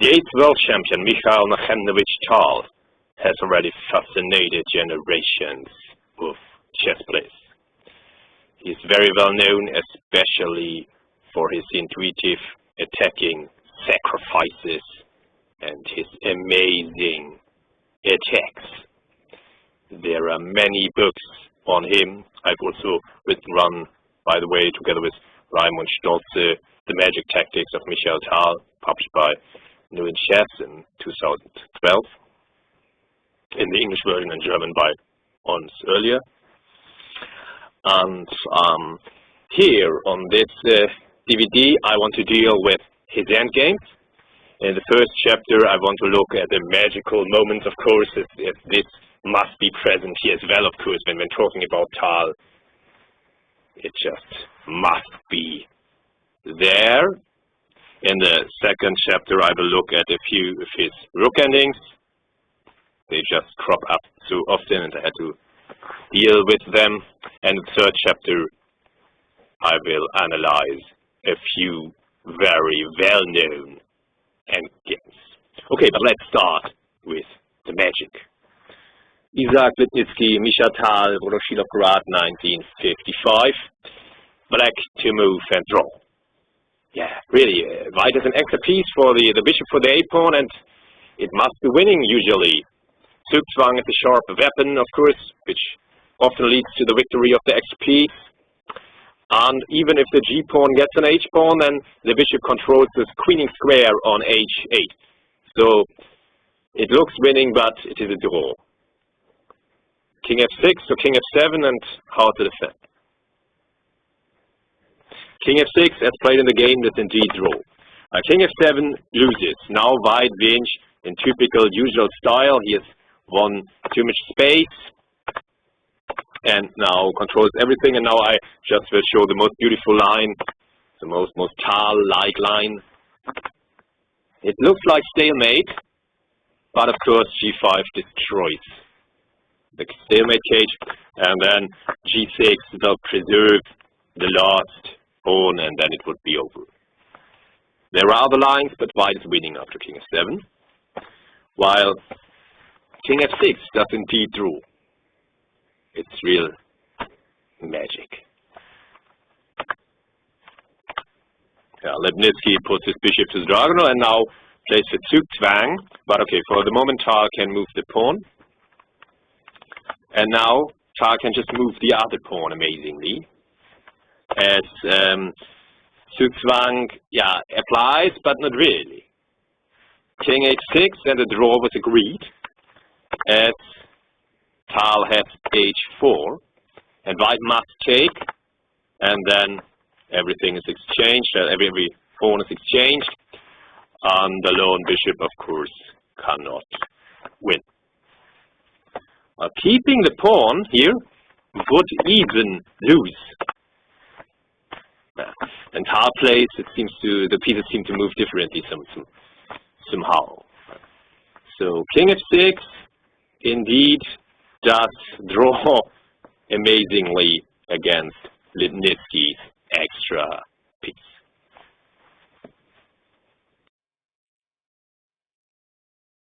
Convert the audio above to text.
The eighth world champion, Mikhail Tal, has already fascinated generations of chess players. He is very well known, especially for his intuitive attacking sacrifices and his amazing attacks. There are many books on him. I've also written one, by the way, together with Raimund Stolze, The Magic Tactics of Mikhail Tal, published by New in Chess in 2012. In the English version and German by Ons earlier. And here on this DVD I want to deal with his endgames. In the first chapter I want to look at the magical moments, of course, if this must be present here as well, of course, when talking about Tal. It just must be there. In the second chapter I will look at a few of his rook endings. They just crop up so often and I had to deal with them. And in the third chapter I will analyze a few very well-known endgames. Okay, but let's start with the magic. Isaac Lipnitsky, Mikhail Tal, Voroshilov-Grad, 1955. Black to move and draw. Yeah, really, white is an extra piece for the bishop for the a-pawn, and it must be winning usually. Zugzwang is a sharp weapon, of course, which often leads to the victory of the extra piece. And even if the g-pawn gets an h-pawn, then the bishop controls this queening square on h8. So it looks winning, but it is a draw. King f6 or king f7, and how to defend. King f6, as played in the game, is indeed draw. King f7 loses. Now white wins in typical usual style. He has won too much space and now controls everything. And now I just will show the most beautiful line, the most Tal-like line. It looks like stalemate, but of course g5 destroys the stalemate cage, and then g6 will preserve the last pawn, and then it would be over. There are other lines, but white is winning after king f7, while king f6 does indeed draw. It's real magic. Yeah, Lipnitsky puts his bishop to the diagonal and now plays the Zugzwang, but okay, for the moment Tal can move the pawn. And now Tal can just move the other pawn amazingly. As Zugzwang, yeah, applies, but not really. King h6 and the draw was agreed. As Tal has h4, and white must take, and then everything is exchanged, every pawn is exchanged, and the lone bishop, of course, cannot win. Keeping the pawn here would even lose. And Tal plays, it seems the pieces seem to move differently somehow. So king f6 indeed does draw amazingly against Lipnitsky's extra